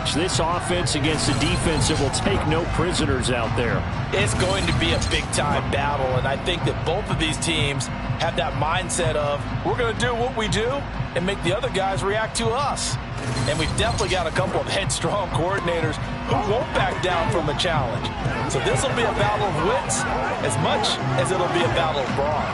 match. This offense against a defense that will take no prisoners out there. It's going to be a big-time battle, and I think that both of these teams have that mindset of we're going to do what we do and make the other guys react to us. And we've definitely got a couple of headstrong coordinators who won't back down from a challenge. So this will be a battle of wits as much as it'll be a battle of brawn.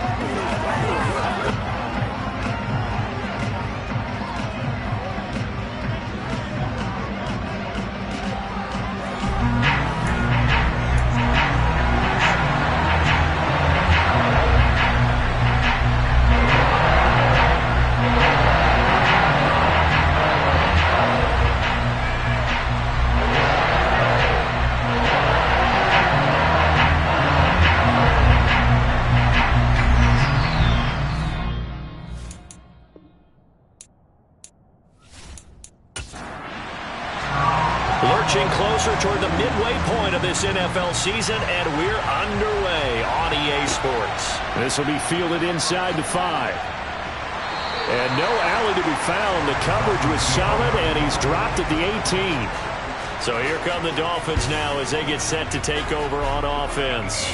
Lurching closer toward the midway point of this NFL season, and we're underway on EA Sports. This will be fielded inside the 5. And no alley to be found. The coverage was solid, and he's dropped at the 18. So here come the Dolphins now as they get set to take over on offense.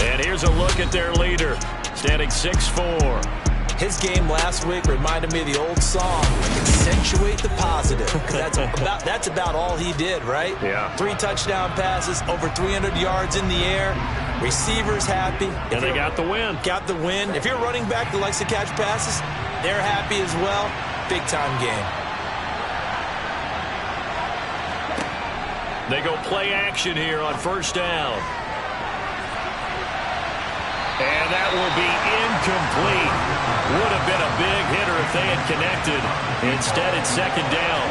And here's a look at their leader, standing 6'4". His game last week reminded me of the old song, accentuate the positive. That's about all he did, right? Yeah. 3 touchdown passes, over 300 yards in the air. Receivers happy. And they got the win. Got the win. If you're a running back that likes to catch passes, they're happy as well. Big-time game. They go play action here on first down. And that will be incomplete. Would have been a big hitter if they had connected. Instead, it's second down.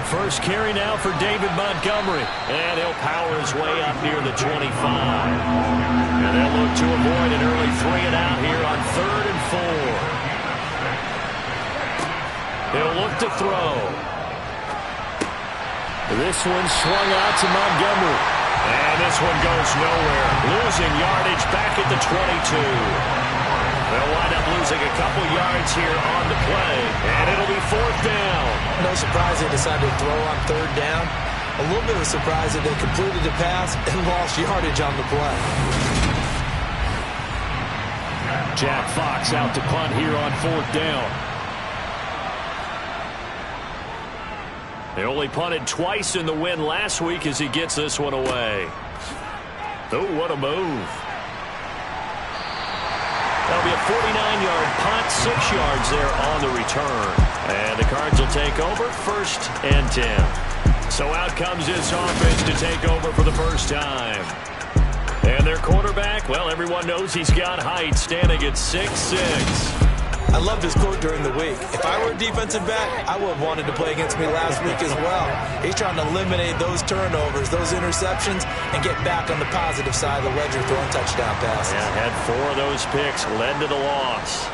First carry now for David Montgomery. And he'll power his way up near the 25. And they'll look to avoid an early 3-and-out here on 3rd and 4. He'll look to throw. This one swung out to Montgomery. And this one goes nowhere. Losing yardage back at the 22. They'll wind up losing a couple yards here on the play. And it'll be 4th down. No surprise they decided to throw on 3rd down. A little bit of a surprise that they completed the pass and lost yardage on the play. Jack Fox out to punt here on 4th down. They only punted twice in the win last week as he gets this one away. Oh, what a move. That'll be a 49-yard punt, 6 yards there on the return. And the Cards will take over 1st and 10. So out comes this offense to take over for the first time. And their quarterback, well, everyone knows he's got height, standing at 6'6". I loved his quote during the week. If I were a defensive back, I would have wanted to play against me last week as well. He's trying to eliminate those turnovers, those interceptions, and get back on the positive side of the ledger throwing touchdown passes. Yeah, had 4 of those picks, led to the loss.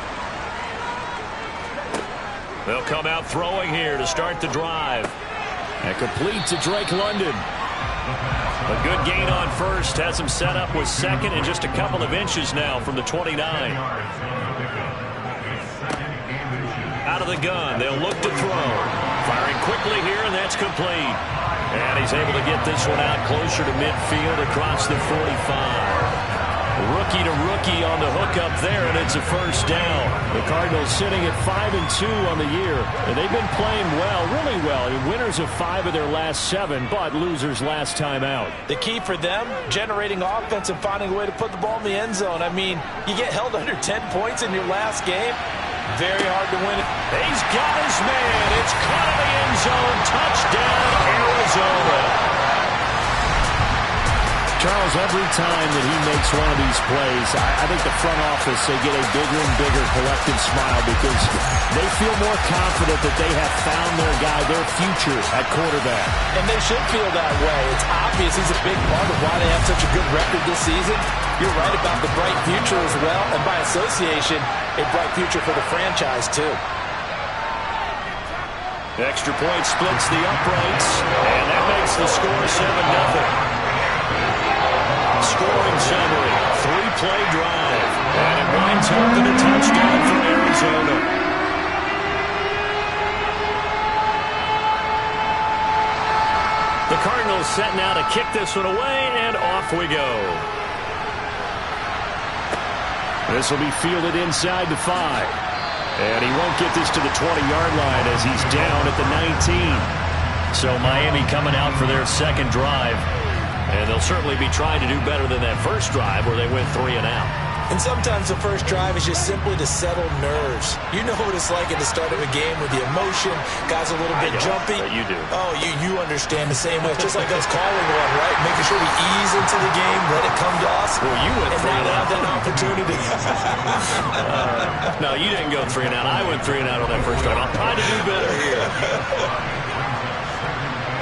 They'll come out throwing here to start the drive. And complete to Drake London. A good gain on first, has him set up with 2nd and just a couple of inches now from the 29. Out of the gun, they'll look to throw. Firing quickly here, and that's complete. And he's able to get this one out closer to midfield across the 45. Rookie to rookie on the hook up there, and it's a first down. The Cardinals sitting at 5-2 on the year, and they've been playing well, really well. I mean, winners of 5 of their last 7, but losers last time out. The key for them, generating offense and finding a way to put the ball in the end zone. I mean, you get held under 10 points in your last game, very hard to win it. He's got his man. It's caught in the end zone. Touchdown, Arizona. Charles, every time that he makes one of these plays, I think the front office, they get a bigger and bigger collective smile because they feel more confident that they have found their guy, their future at quarterback. And they should feel that way. It's obvious he's a big part of why they have such a good record this season. You're right about the bright future as well, and by association, a bright future for the franchise, too. Extra point splits the uprights, and that makes the score 7-0. Scoring summary, 3-play drive, and it winds up in a touchdown for Arizona. The Cardinals set now to kick this one away, and off we go. This will be fielded inside the 5. And he won't get this to the 20-yard line as he's down at the 19. So Miami coming out for their second drive. And they'll certainly be trying to do better than that first drive where they went 3 and out. And sometimes the first drive is just simply to settle nerves. You know what it's like at the start of a game with the emotion. Guys a little bit jumpy. You do. Oh, you understand the same way. It's just like us calling one, right? Making sure we ease into the game, let it come to us. Well, you went 3 and out. Have that opportunity. No, you didn't go 3 and out. I went 3 and out on that first drive. I'll try to do better here.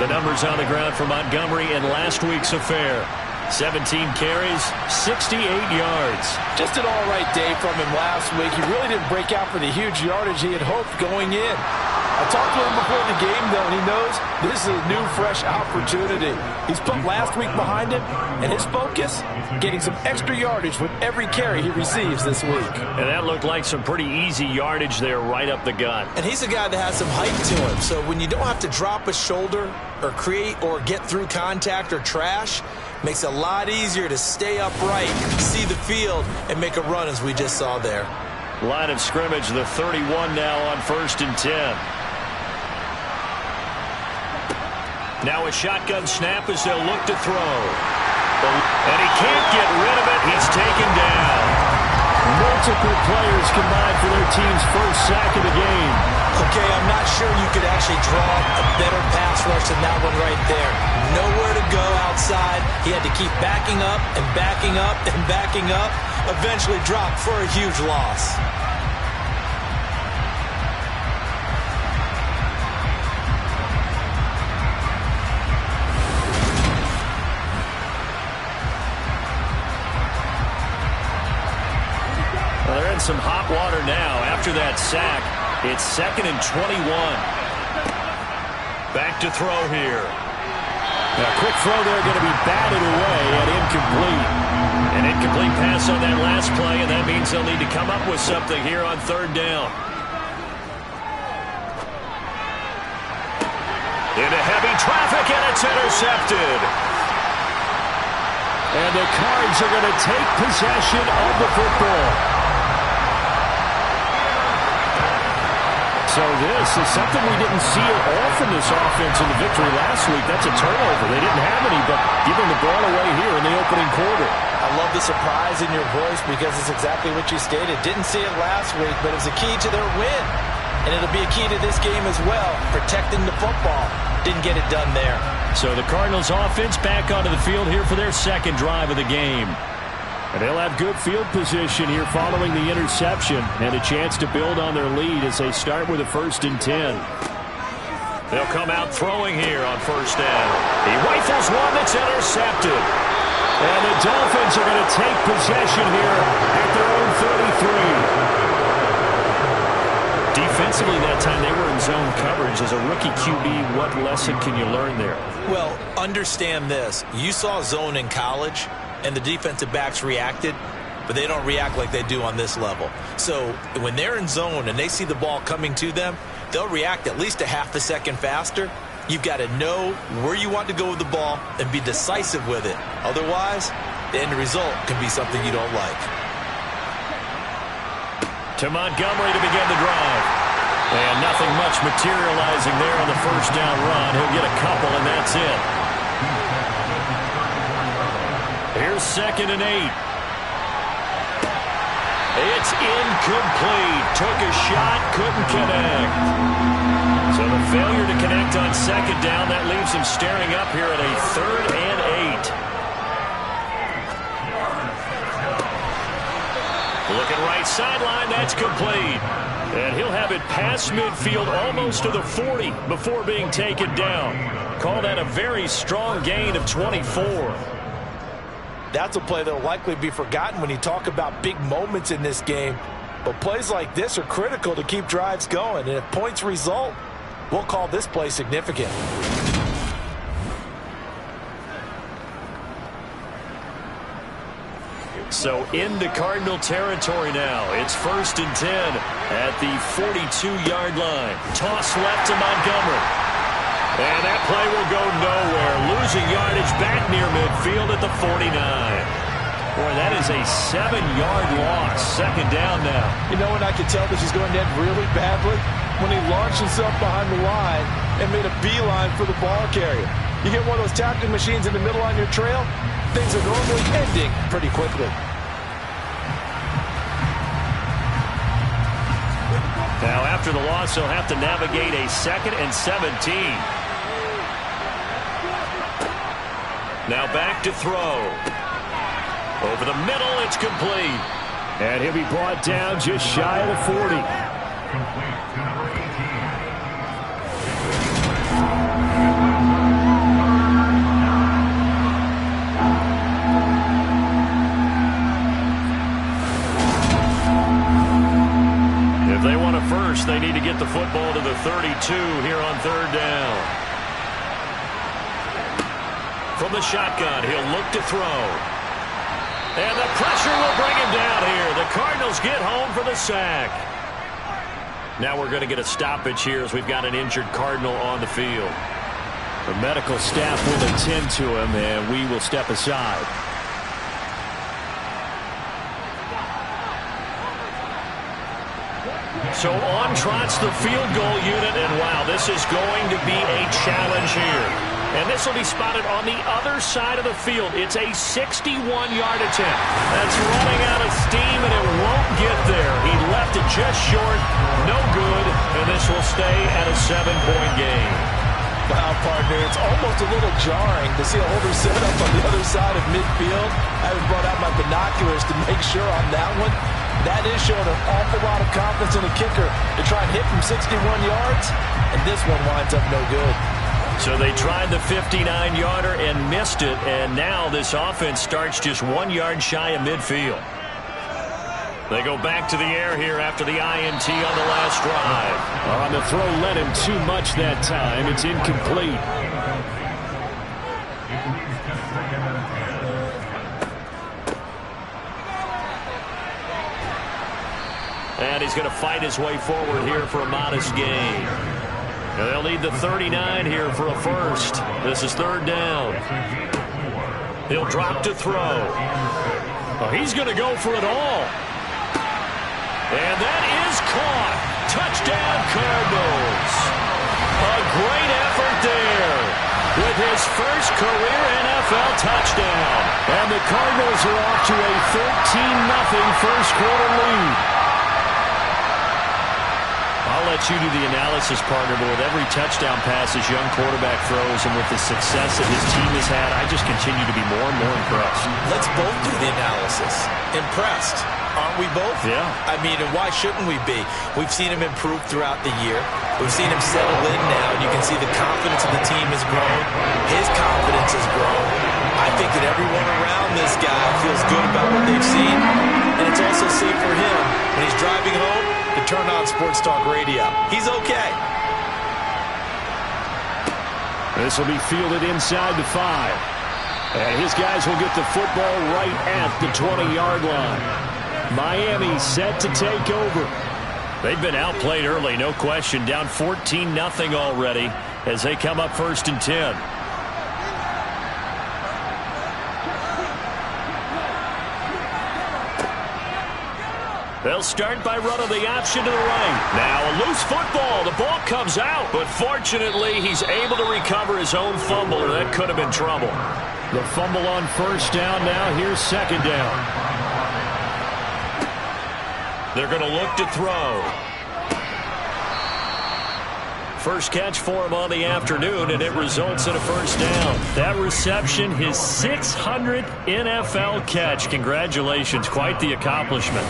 The numbers on the ground for Montgomery in last week's affair. 17 carries, 68 yards. Just an all-right day from him last week. He really didn't break out for the huge yardage he had hoped going in. I talked to him before the game, though, and he knows this is a new, fresh opportunity. He's put last week behind him, and his focus, getting some extra yardage with every carry he receives this week. And that looked like some pretty easy yardage there right up the gut. And he's a guy that has some height to him, so when you don't have to drop a shoulder or create or get through contact or trash, makes it a lot easier to stay upright, see the field, and make a run as we just saw there. Line of scrimmage, the 31 now on 1st and 10. Now a shotgun snap as they'll look to throw. And he can't get rid of it. He's taken down. Multiple players combined for their team's first sack of the game. Okay, I'm not sure you could actually draw a better pass rush than that one right there. Nowhere to go outside. He had to keep backing up and backing up and backing up. Eventually dropped for a huge loss. Well, they're in some hot water now after that sack. It's 2nd and 21. Back to throw here. A quick throw there, going to be batted away and incomplete. An incomplete pass on that last play, and that means they'll need to come up with something here on 3rd down. Into heavy traffic, and it's intercepted. And the Cards are going to take possession of the football. So this is something we didn't see it all from this offense in the victory last week. That's a turnover. They didn't have any, but giving the ball away here in the opening quarter. I love the surprise in your voice because it's exactly what you stated. Didn't see it last week, but it was a key to their win. And it'll be a key to this game as well, protecting the football. Didn't get it done there. So the Cardinals offense back onto the field here for their second drive of the game. And they'll have good field position here following the interception and a chance to build on their lead as they start with a 1st and 10. They'll come out throwing here on 1st down. He rifles one that's intercepted. And the Dolphins are going to take possession here at their own 33. Defensively that time they were in zone coverage. As a rookie QB, what lesson can you learn there? Well, understand this. You saw zone in college, and the defensive backs reacted, but they don't react like they do on this level. So when they're in zone and they see the ball coming to them, they'll react at least a half a second faster. You've got to know where you want to go with the ball and be decisive with it. Otherwise, the end result can be something you don't like. To Montgomery to begin the drive. And nothing much materializing there on the 1st down run. He'll get a couple, and that's it. Here's 2nd and 8. It's incomplete. Took a shot, couldn't connect. So the failure to connect on 2nd down, that leaves him staring up here at a 3rd and 8. Looking right sideline, that's complete. And he'll have it past midfield almost to the 40 before being taken down. Call that a very strong gain of 24. That's a play that will likely be forgotten when you talk about big moments in this game. But plays like this are critical to keep drives going. And if points result, we'll call this play significant. So into Cardinal territory now. It's 1st and 10 at the 42-yard line. Toss left to Montgomery. And that play will go nowhere. Losing yardage back near midfield at the 49. Boy, that is a 7-yard loss. Second down now. You know when I could tell this is going to end really badly? When he launched himself behind the line and made a beeline for the ball carrier. You get one of those tackling machines in the middle on your trail, things are normally ending pretty quickly. Now, after the loss, he'll have to navigate a 2nd and 17. Now back to throw. Over the middle, it's complete. And he'll be brought down just shy of the 40. If they want a first, they need to get the football to the 32 here on 3rd down. From the shotgun, he'll look to throw. And the pressure will bring him down here. The Cardinals get home for the sack. Now we're going to get a stoppage here as we've got an injured Cardinal on the field. The medical staff will attend to him, and we will step aside. So on trots the field goal unit, and wow, this is going to be a challenge here. And this will be spotted on the other side of the field. It's a 61-yard attempt. That's running out of steam, and it won't get there. He left it just short, no good, and this will stay at a 7-point game. Wow, partner, it's almost a little jarring to see a holder set up on the other side of midfield. I haven't brought out my binoculars to make sure on that one. That is showing an awful lot of confidence in the kicker to try and hit from 61 yards, and this one winds up no good. So they tried the 59-yarder and missed it, and now this offense starts just 1 yard shy of midfield. They go back to the air here after the INT on the last drive. On the throw led him too much that time. It's incomplete. And he's going to fight his way forward here for a modest gain. And they'll need the 39 here for a first. This is 3rd down. He'll drop to throw. Oh, he's going to go for it all. And that is caught. Touchdown, Cardinals. A great effort there with his first career NFL touchdown. And the Cardinals are off to a 13-0 first quarter lead. I'll let you do the analysis, partner, but with every touchdown pass his young quarterback throws and with the success that his team has had, I just continue to be more and more impressed. Let's both do the analysis. Impressed. Aren't we both? Yeah. I mean, and why shouldn't we be? We've seen him improve throughout the year. We've seen him settle in now, and you can see the confidence of the team has grown. His confidence has grown. I think that everyone around this guy feels good about what they've seen, and it's also safe for him when he's driving home to turn on Sports Talk Radio. He's okay. This will be fielded inside the 5. And his guys will get the football right at the 20-yard line. Miami set to take over. They've been outplayed early, no question. Down 14-0 already as they come up 1st and 10. They'll start by running the option to the right. Now a loose football. The ball comes out, but fortunately he's able to recover his own fumble, or that could have been trouble. The fumble on 1st down. Now here's 2nd down. They're going to look to throw. First catch for him on the afternoon, and it results in a 1st down. That reception, his 600th NFL catch. Congratulations. Quite the accomplishment.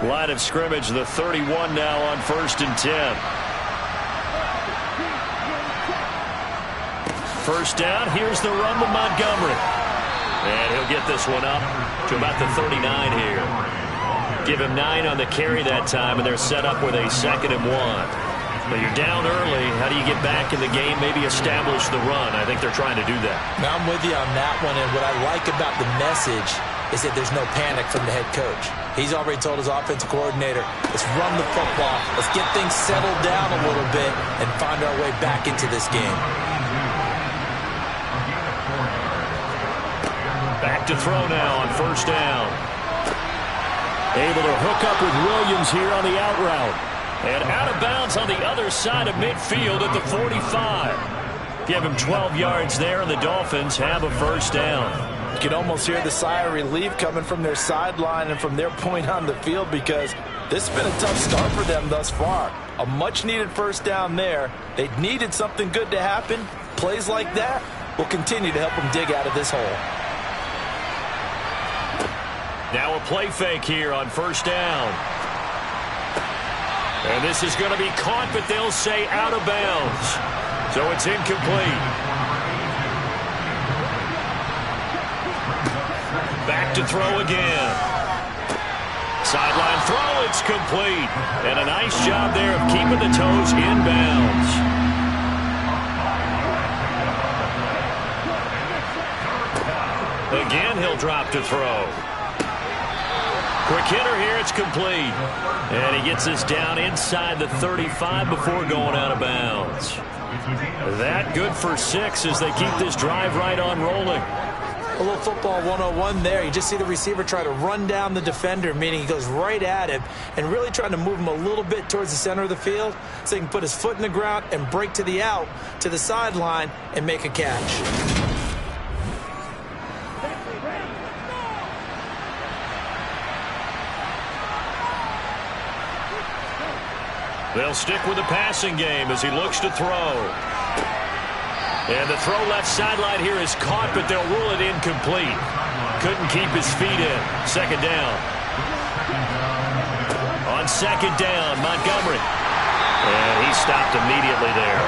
Line of scrimmage, the 31 now on 1st and 10. 1st down, here's the run with Montgomery. And he'll get this one up to about the 39 here. Give him 9 on the carry that time, and they're set up with a 2nd and 1. But you're down early. How do you get back in the game, maybe establish the run? I think they're trying to do that. Now I'm with you on that one, and what I like about the message is that there's no panic from the head coach. He's already told his offensive coordinator, let's run the football, let's get things settled down a little bit and find our way back into this game. Back to throw now on first down. Able to hook up with Williams here on the out route. And out of bounds on the other side of midfield at the 45. Give him 12 yards there, and the Dolphins have a first down. You can almost hear the sigh of relief coming from their sideline and from their point on the field, because this has been a tough start for them thus far. A much-needed first down there. They needed something good to happen. Plays like that will continue to help them dig out of this hole. Now a play fake here on first down. And this is going to be caught, but they'll say out of bounds. So it's incomplete. Back to throw again. Sideline throw, it's complete. And a nice job there of keeping the toes in bounds. Again, he'll drop to throw. Quick hitter here, it's complete. And he gets this down inside the 35 before going out of bounds. That good for 6 as they keep this drive right on rolling. A little football 101 there. You just see the receiver try to run down the defender, meaning he goes right at him and really trying to move him a little bit towards the center of the field so he can put his foot in the ground and break to the out, to the sideline, and make a catch. They'll stick with the passing game as he looks to throw. And the throw left sideline here is caught, but they'll rule it incomplete. Couldn't keep his feet in. Second down. On second down, Montgomery. And he stopped immediately there.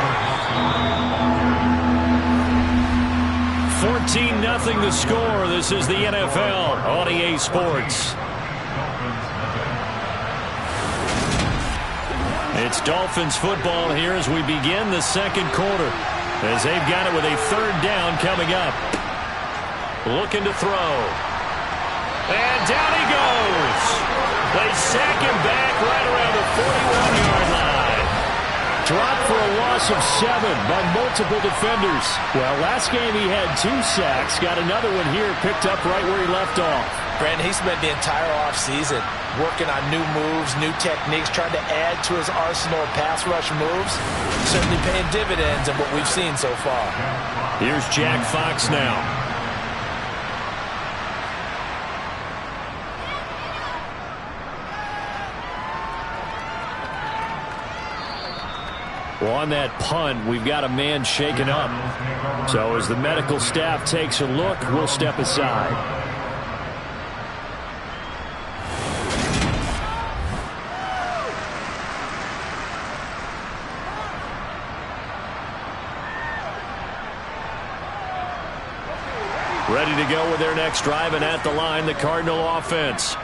14-0 the score. This is the NFL on EA Sports. It's Dolphins football here as we begin the second quarter, as they've got it with a third down coming up. Looking to throw. And down he goes. They sack him back right around the 41-yard line. Dropped for a loss of 7 by multiple defenders. Well, last game he had 2 sacks. Got another one here picked up right where he left off. Brandon, he spent the entire offseason working on new moves, new techniques, trying to add to his arsenal of pass rush moves. Certainly paying dividends in what we've seen so far. Here's Jack Fox now. Well, on that punt, we've got a man shaken up. So as the medical staff takes a look, we'll step aside. Ready to go with their next drive, and at the line, the Cardinal offense.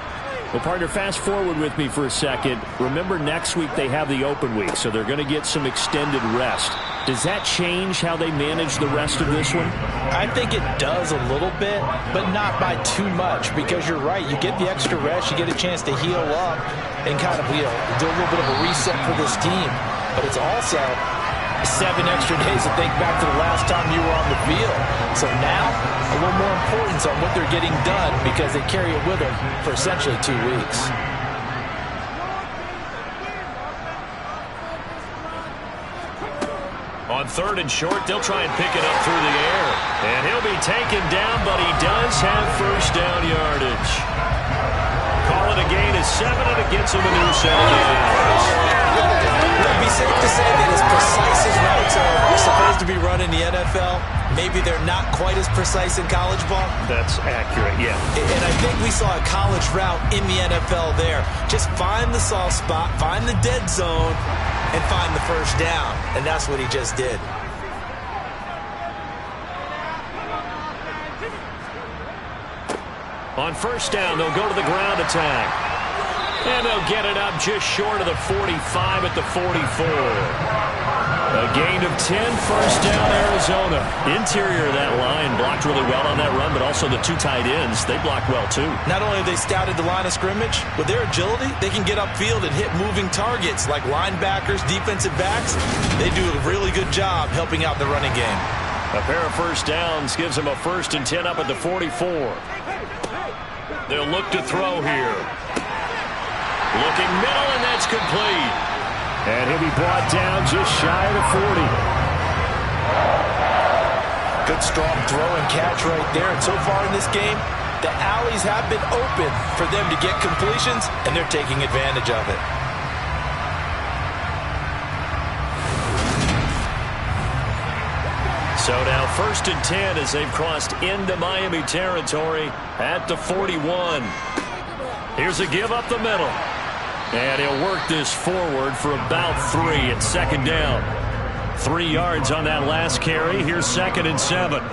Well, partner, fast forward with me for a second. Remember, next week they have the open week, so they're going to get some extended rest. Does that change how they manage the rest of this one? I think it does a little bit, but not by too much, because you're right. You get the extra rest, you get a chance to heal up and kind of, do a little bit of a reset for this team. But it's also 7 extra days to think back to the last time you were on the field. So now, a little more importance on what they're getting done because they carry it with them for essentially 2 weeks. On third and short, they'll try and pick it up through the air. And he'll be taken down, but he does have first down yardage. Call it a gain of 7, and it gets him a new 7 yards. Would it be safe to say that as precise as routes are supposed to be run in the NFL, maybe they're not quite as precise in college ball? That's accurate, yeah. And I think we saw a college route in the NFL there. Just find the soft spot, find the dead zone, and find the first down. And that's what he just did. On first down, they'll go to the ground attack. And they'll get it up just short of the 45 at the 44. A gain of 10, first down, Arizona. Interior of that line blocked really well on that run, but also the two tight ends, they blocked well too. Not only have they scouted the line of scrimmage, with their agility, they can get upfield and hit moving targets like linebackers, defensive backs. They do a really good job helping out the running game. A pair of first downs gives them a 1st and 10 up at the 44. They'll look to throw here. Looking middle, and that's complete. And he'll be brought down just shy of the 40. Good strong throw and catch right there. And so far in this game, the alleys have been open for them to get completions, and they're taking advantage of it. So now 1st and 10 as they've crossed into Miami territory at the 41. Here's a give up the middle. And he'll work this forward for about 3 at 2nd down. 3 yards on that last carry. Here's 2nd and 7.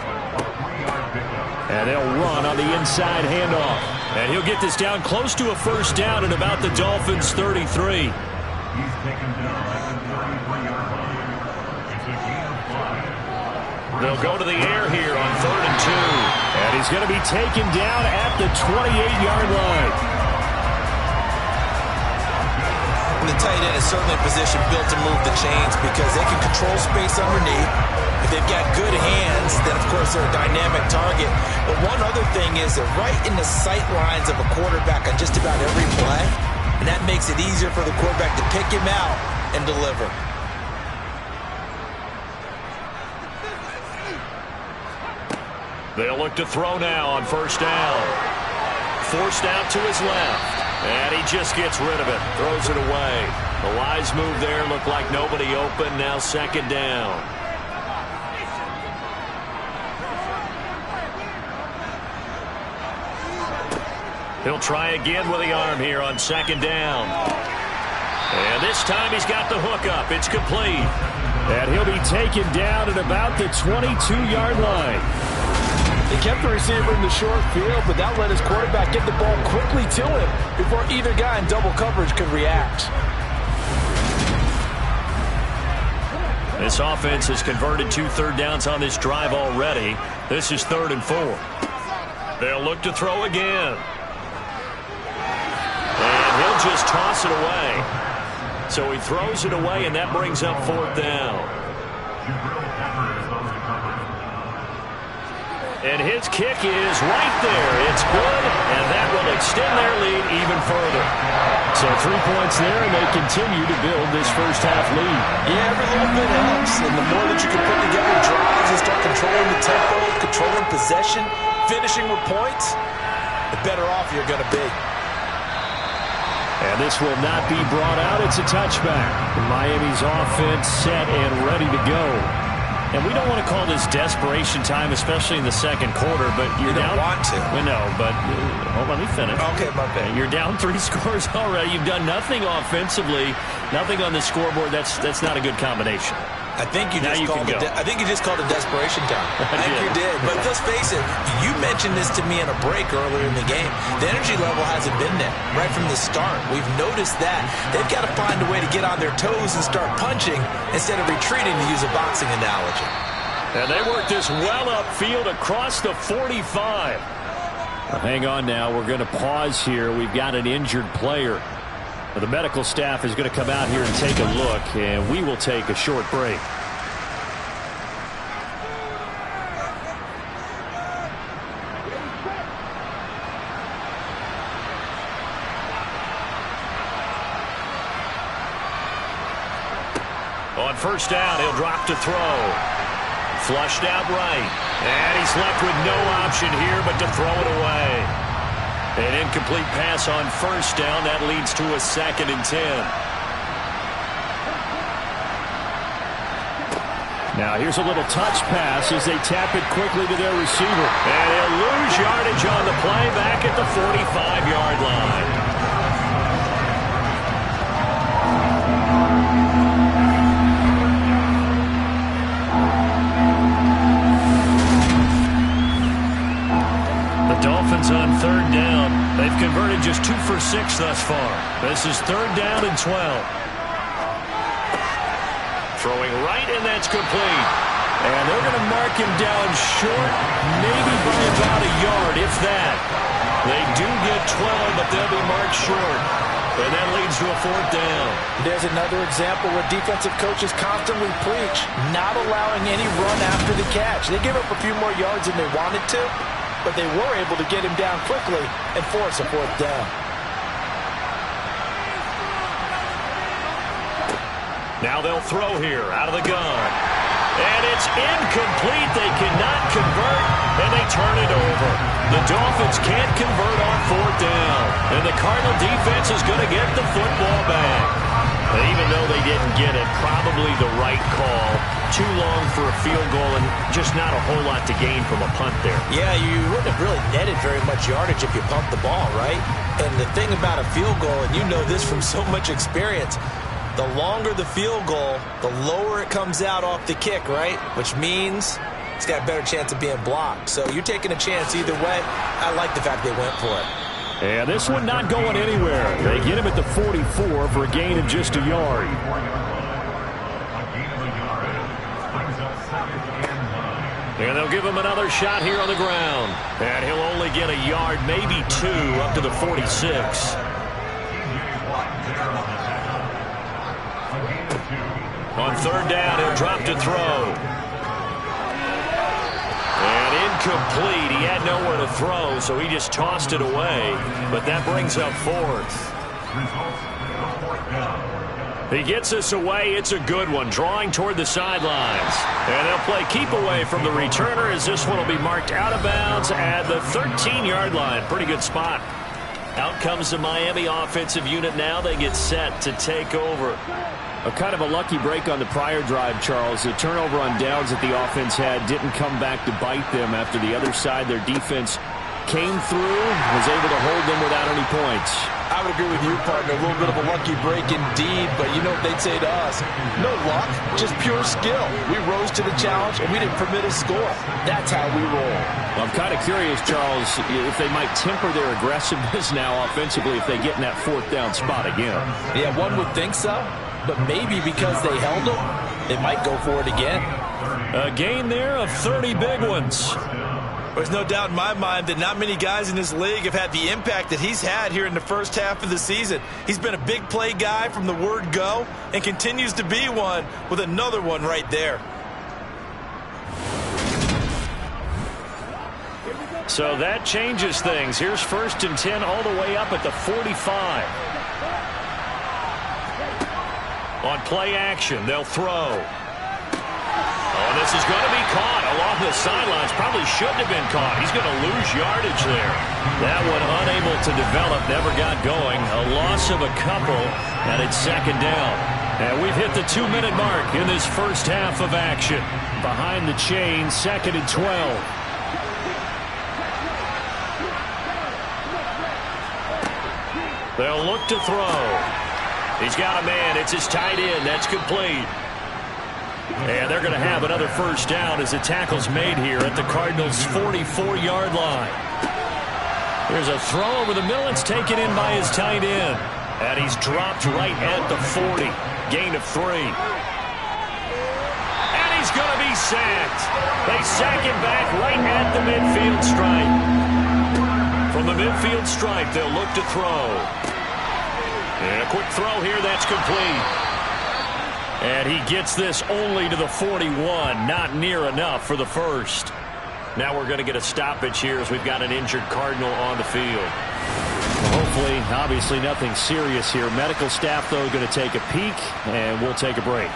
And they'll run on the inside handoff. And he'll get this down close to a 1st down at about the Dolphins' 33. They'll go to the air here on 3rd and 2. And he's going to be taken down at the 28-yard line. The tight end is certainly a position built to move the chains because they can control space underneath. If they've got good hands, then of course they're a dynamic target. But one other thing is they're right in the sight lines of a quarterback on just about every play. And that makes it easier for the quarterback to pick him out and deliver. They'll look to throw now on 1st down. Forced out to his left. And he just gets rid of it. Throws it away. The wise move there. Looked like nobody open. Now 2nd down. He'll try again with the arm here on 2nd down. And this time he's got the hook up. It's complete. And he'll be taken down at about the 22-yard line. They kept the receiver in the short field, but that let his quarterback get the ball quickly to him before either guy in double coverage could react. This offense has converted 2 third downs on this drive already. This is 3rd and 4. They'll look to throw again. And he'll just toss it away. So he throws it away, and that brings up 4th down. And his kick is right there. It's good, and that will extend their lead even further. So 3 points there, and they continue to build this first half lead. Yeah, every little bit helps. And the more that you can put together drives and start controlling the tempo, controlling possession, finishing with points, the better off you're going to be. And this will not be brought out. It's a touchback. Miami's offense set and ready to go. And we don't want to call this desperation time, especially in the 2nd quarter, but you're down. You don't want to. We know, but hold on, let me finish. Okay, my bad. You're down 3 scores already. You've done nothing offensively, nothing on the scoreboard. That's not a good combination. I think you just called it desperation time. I think you did. But let's face it, you mentioned this to me in a break earlier in the game. The energy level hasn't been there right from the start. We've noticed that. They've got to find a way to get on their toes and start punching instead of retreating, to use a boxing analogy. And they work this well upfield across the 45. Well, hang on now. We're going to pause here. We've got an injured player. The medical staff is going to come out here and take a look, and we will take a short break. On 1st down, he'll drop to throw. Flushed out right. And he's left with no option here but to throw it away. An incomplete pass on 1st down. That leads to a 2nd and 10. Now here's a little touch pass as they tap it quickly to their receiver. And they'll lose yardage on the play back at the 45-yard line. Dolphins on 3rd down. They've converted just 2 for 6 thus far. This is 3rd down and 12. Throwing right, and that's complete. And they're going to mark him down short, maybe by about a yard, if that. They do get 12, but they'll be marked short. And that leads to a 4th down. There's another example where defensive coaches constantly preach not allowing any run after the catch. They give up a few more yards than they wanted to, but they were able to get him down quickly and force a 4th down. Now they'll throw here out of the gun. And it's incomplete. They cannot convert, and they turn it over. The Dolphins can't convert on 4th down. And the Cardinal defense is going to get the football back. And even though they didn't get it, probably the right call. Too long for a field goal and just not a whole lot to gain from a punt there. Yeah, you wouldn't have really netted very much yardage if you pumped the ball, right? And the thing about a field goal, and you know this from so much experience, the longer the field goal, the lower it comes out off the kick, right? Which means it's got a better chance of being blocked. So you're taking a chance either way. I like the fact they went for it. And this one not going anywhere. They get him at the 44 for a gain of just a yard. And they'll give him another shot here on the ground. And he'll only get a yard, maybe 2, up to the 46. On 3rd down, he'll drop to throw. And incomplete. He had nowhere to throw, so he just tossed it away. But that brings up 4th. He gets us away. It's a good one, drawing toward the sidelines. And they'll play keep away from the returner as this one will be marked out of bounds at the 13-yard line. Pretty good spot. Out comes the Miami offensive unit now. They get set to take over. A kind of a lucky break on the prior drive, Charles. The turnover on downs that the offense had didn't come back to bite them after the other side. Their defense came through, was able to hold them without any points. I would agree with you, partner. A little bit of a lucky break indeed, but you know what they'd say to us? No luck, just pure skill. We rose to the challenge, and we didn't permit a score. That's how we roll. Well, I'm kind of curious, Charles, if they might temper their aggressiveness now offensively if they get in that 4th down spot again. Yeah, one would think so. But maybe because they held them, they might go for it again. A gain there of 30 big ones. There's no doubt in my mind that not many guys in this league have had the impact that he's had here in the first half of the season. He's been a big play guy from the word go and continues to be one with another one right there. So that changes things. Here's 1st and 10 all the way up at the 45. On play action, they'll throw. Oh, this is going to be caught along the sidelines. Probably shouldn't have been caught. He's going to lose yardage there. That one unable to develop, never got going. A loss of a couple, and it's 2nd down. And we've hit the 2-minute mark in this first half of action. Behind the chain, 2nd and 12. They'll look to throw. He's got a man. It's his tight end. That's complete. And they're going to have another 1st down as the tackle's made here at the Cardinals' 44-yard line. There's a throw over the middle. It's taken in by his tight end. And he's dropped right at the 40. Gain of 3. And he's going to be sacked. They sack him back right at the midfield stripe. From the midfield stripe, they'll look to throw. And a quick throw here, that's complete. And he gets this only to the 41, not near enough for the 1st. Now we're going to get a stoppage here as we've got an injured Cardinal on the field. Hopefully, obviously nothing serious here. Medical staff, though, going to take a peek, and we'll take a break.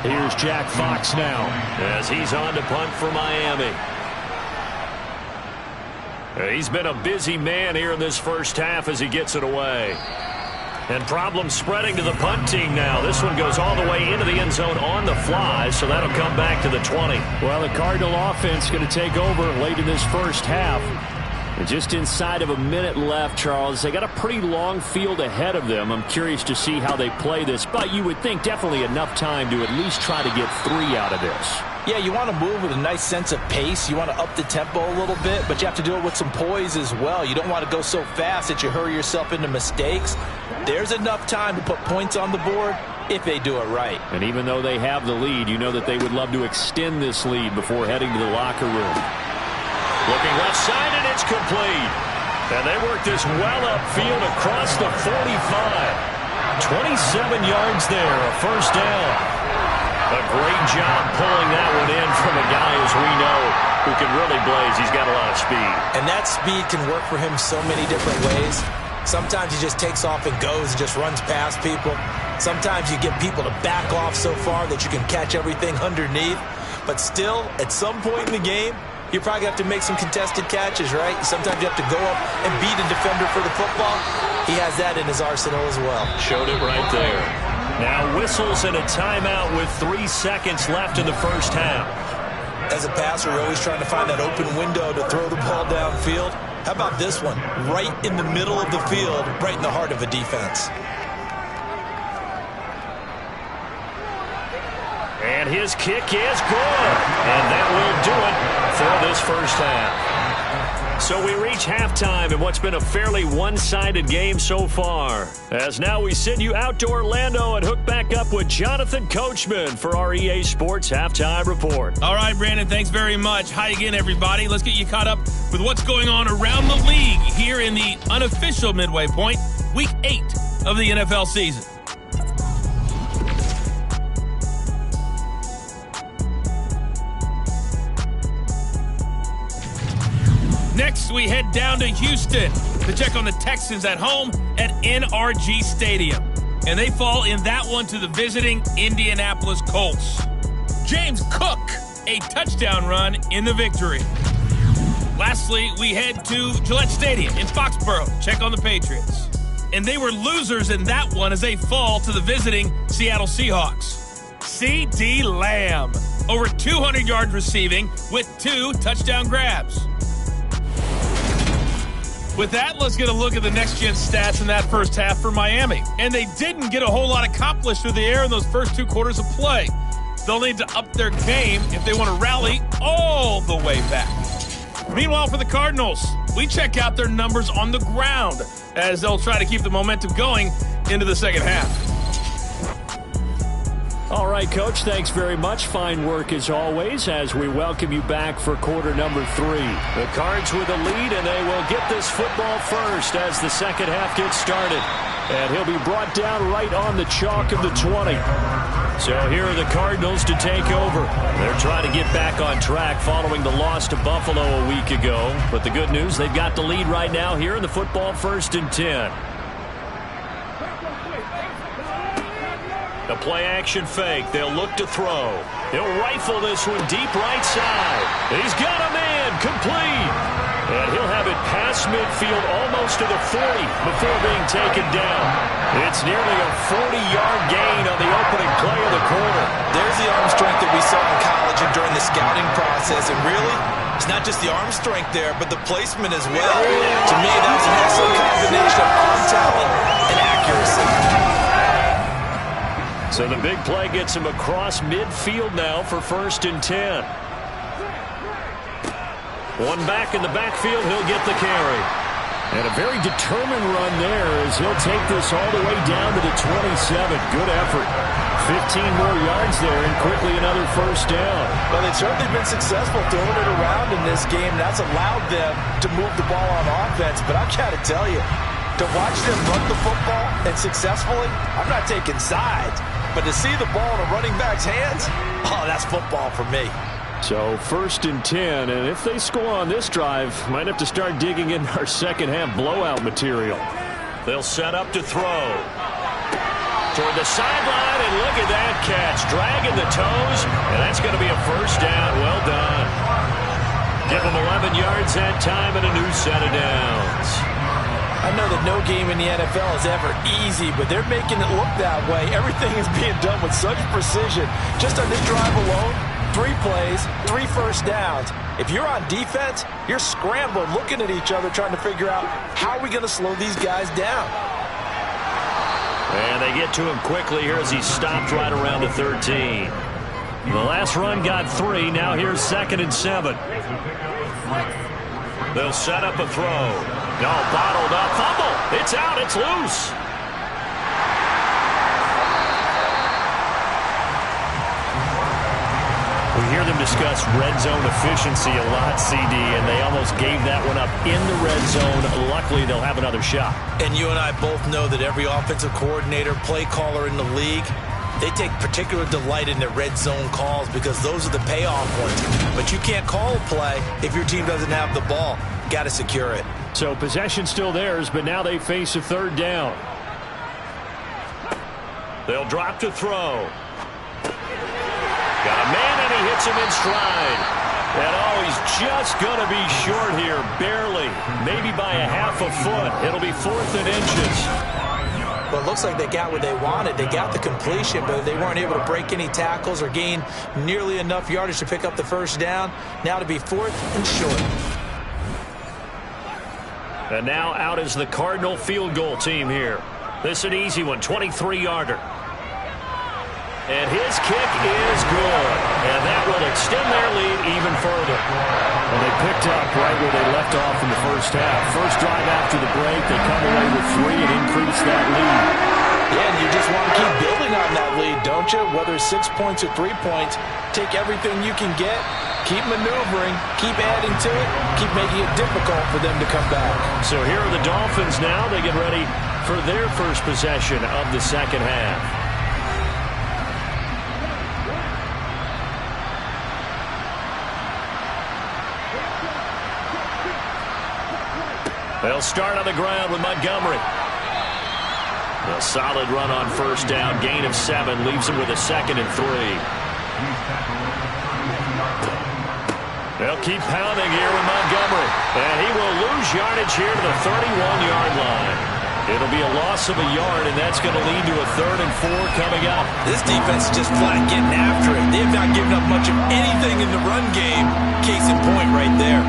Here's Jack Fox now as he's on to punt for Miami. He's been a busy man here in this first half as he gets it away. And problems spreading to the punt team now. This one goes all the way into the end zone on the fly, so that'll come back to the 20. Well, the Cardinal offense going to take over late in this first half. And just inside of a minute left, Charles. They got a pretty long field ahead of them. I'm curious to see how they play this, but you would think definitely enough time to at least try to get 3 out of this. Yeah, you want to move with a nice sense of pace. You want to up the tempo a little bit, but you have to do it with some poise as well. You don't want to go so fast that you hurry yourself into mistakes. There's enough time to put points on the board if they do it right. And even though they have the lead, you know that they would love to extend this lead before heading to the locker room. Looking left side, and it's complete. And they work this well upfield across the 45. 27 yards there, a first down. A great job pulling that one in from a guy, as we know, who can really blaze. He's got a lot of speed. And that speed can work for him so many different ways. Sometimes he just takes off and goes and just runs past people. Sometimes you get people to back off so far that you can catch everything underneath. But still, at some point in the game, you probably have to make some contested catches, right? Sometimes you have to go up and beat a defender for the football. He has that in his arsenal as well. Showed it right there. Now whistles and a timeout with 3 seconds left in the first half. As a passer, you're always trying to find that open window to throw the ball downfield. How about this one? Right in the middle of the field, right in the heart of a defense. And his kick is good. And that will do it for this first half. So we reach halftime in what's been a fairly one-sided game so far. As now we send you out to Orlando and hook back up with Jonathan Coachman for our EA Sports Halftime Report. All right, Brandon, thanks very much. Hi again, everybody. Let's get you caught up with what's going on around the league here in the unofficial midway point, Week 8 of the NFL season. Next, we head down to Houston to check on the Texans at home at NRG Stadium. And they fall in that one to the visiting Indianapolis Colts. James Cook, a touchdown run in the victory. Lastly, we head to Gillette Stadium in Foxborough to check on the Patriots. And they were losers in that one as they fall to the visiting Seattle Seahawks. C.D. Lamb, over 200 yards receiving with 2 touchdown grabs. With that, let's get a look at the next-gen stats in that first half for Miami. And they didn't get a whole lot accomplished through the air in those first 2 quarters of play. They'll need to up their game if they want to rally all the way back. Meanwhile, for the Cardinals, we check out their numbers on the ground as they'll try to keep the momentum going into the second half. All right, Coach, thanks very much. Fine work as always as we welcome you back for quarter number 3. The Cards with a lead, and they will get this football first as the second half gets started. And he'll be brought down right on the chalk of the 20. So here are the Cardinals to take over. They're trying to get back on track following the loss to Buffalo a week ago. But the good news, they've got the lead right now here in the football 1st and 10. The play-action fake. They'll look to throw. They'll rifle this one deep right side. He's got a man complete. And he'll have it past midfield almost to the 40 before being taken down. It's nearly a 40-yard gain on the opening play of the quarter. There's the arm strength that we saw in college and during the scouting process. And really, it's not just the arm strength there, but the placement as well. To me, that was an excellent combination of arm talent and accuracy. So the big play gets him across midfield now for 1st and 10. One back in the backfield, he'll get the carry. And a very determined run there as he'll take this all the way down to the 27. Good effort. 15 more yards there and quickly another first down. Well, they've certainly been successful throwing it around in this game. That's allowed them to move the ball on offense. But I've got to tell you, to watch them run the football and successfully, I'm not taking sides. But to see the ball in a running back's hands, oh, that's football for me. So 1st and 10, and if they score on this drive, might have to start digging in our second half blowout material. They'll set up to throw. Toward the sideline, and look at that catch. Dragging the toes, and that's going to be a first down. Well done. Give them 11 yards that time and a new set of downs. I know that no game in the NFL is ever easy, but they're making it look that way. Everything is being done with such precision. Just on this drive alone, 3 plays, 3 first downs. If you're on defense, you're scrambling, looking at each other, trying to figure out how are we going to slow these guys down. And they get to him quickly here as he's stopped right around the 13. The last run got 3. Now here's 2nd and 7. They'll set up a throw. No, bottled up. Fumble. It's out. It's loose. We hear them discuss red zone efficiency a lot, CD, and they almost gave that one up in the red zone. Luckily, they'll have another shot. And you and I both know that every offensive coordinator, play caller in the league, they take particular delight in their red zone calls because those are the payoff ones. But you can't call a play if your team doesn't have the ball. Got to secure it. So possession still theirs, but now they face a 3rd down. They'll drop to throw. Got a man, and he hits him in stride. And, he's just going to be short here, barely. Maybe by a half a foot. It'll be 4th and inches. Well, it looks like they got what they wanted. They got the completion, but they weren't able to break any tackles or gain nearly enough yardage to pick up the 1st down. Now to be 4th and short. And now out is the Cardinal field goal team here. This is an easy one, 23-yarder. And his kick is good. And that will extend their lead even further. Well, they picked up right where they left off in the first half. First drive after the break, they come away with 3 and increase that lead. Yeah, and you just want to keep building on that lead, don't you? Whether it's 6 points or 3 points, take everything you can get, keep maneuvering, keep adding to it, keep making it difficult for them to come back. So here are the Dolphins now. They get ready for their first possession of the second half. They'll start on the ground with Montgomery. A solid run on 1st down. Gain of 7 leaves him with a 2nd and 3. They'll keep pounding here with Montgomery. And he will lose yardage here to the 31-yard line. It'll be a loss of a yard, and that's going to lead to a 3rd and 4 coming up. This defense is just flat getting after it. They have not given up much of anything in the run game. Case in point right there.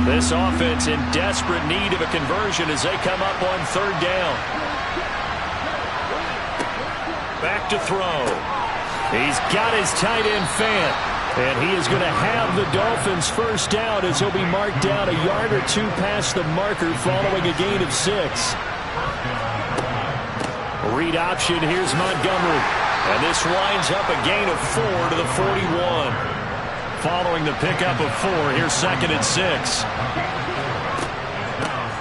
This offense in desperate need of a conversion as they come up on 3rd down. Back to throw. He's got his tight end fan. And he is going to have the Dolphins' 1st down as he'll be marked down a yard or 2 past the marker following a gain of 6. Read option. Here's Montgomery. And this winds up a gain of 4 to the 41. Following the pickup of 4, here's 2nd and 6.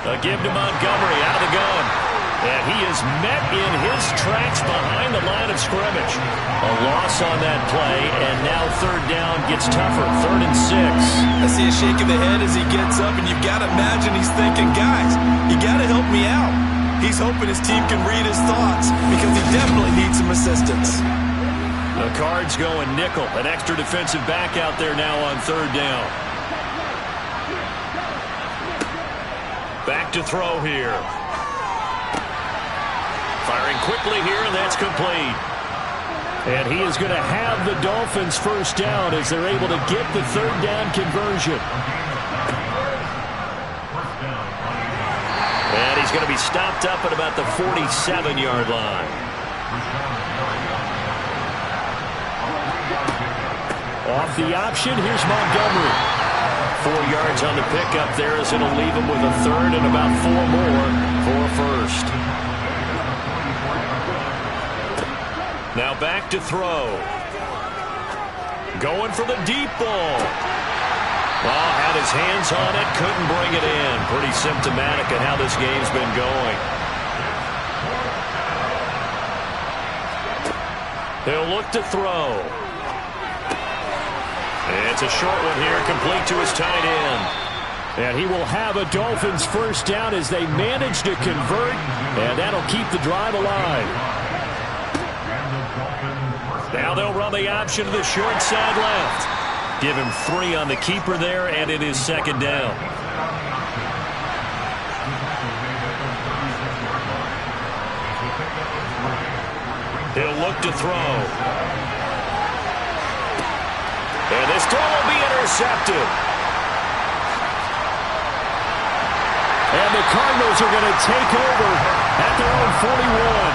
A give to Montgomery out of the gun. And he is met in his tracks behind the line of scrimmage. A loss on that play, and now 3rd down gets tougher. 3rd and 6. I see a shake of the head as he gets up, and you've got to imagine he's thinking, guys, you got to help me out. He's hoping his team can read his thoughts because he definitely needs some assistance. The Cards going nickel. An extra defensive back out there now on 3rd down. Back to throw here. Firing quickly here, and that's complete. And he is going to have the Dolphins' 1st down as they're able to get the 3rd down conversion. And he's going to be stopped up at about the 47-yard line. Off the option, here's Montgomery. 4 yards on the pickup there as it'll leave him with a 3rd and about 4 more for a 1st. Now back to throw. Going for the deep ball. Oh, had his hands on it, couldn't bring it in. Pretty symptomatic of how this game's been going. He'll look to throw. It's a short one here, complete to his tight end. And he will have a Dolphins' 1st down as they manage to convert, and that'll keep the drive alive. Now they'll run the option to the short side left. Give him 3 on the keeper there, and it is 2nd down. He'll look to throw. And this throw will be intercepted. And the Cardinals are going to take over at their own 41.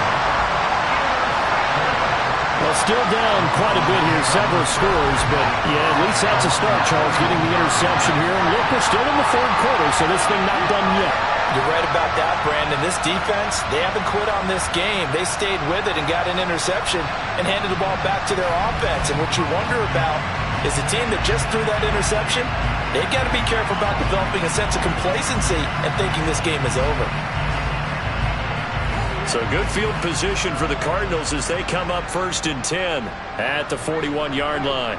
Well, still down quite a bit here, several scores, but yeah, at least that's a start, Charles, getting the interception here. And look, we're still in the third quarter, so this thing not done yet. You're right about that, Brandon. This defense, they haven't quit on this game. They stayed with it and got an interception and handed the ball back to their offense. And what you wonder about is the team that just threw that interception, they've got to be careful about developing a sense of complacency and thinking this game is over. So good field position for the Cardinals as they come up 1st and 10 at the 41-yard line.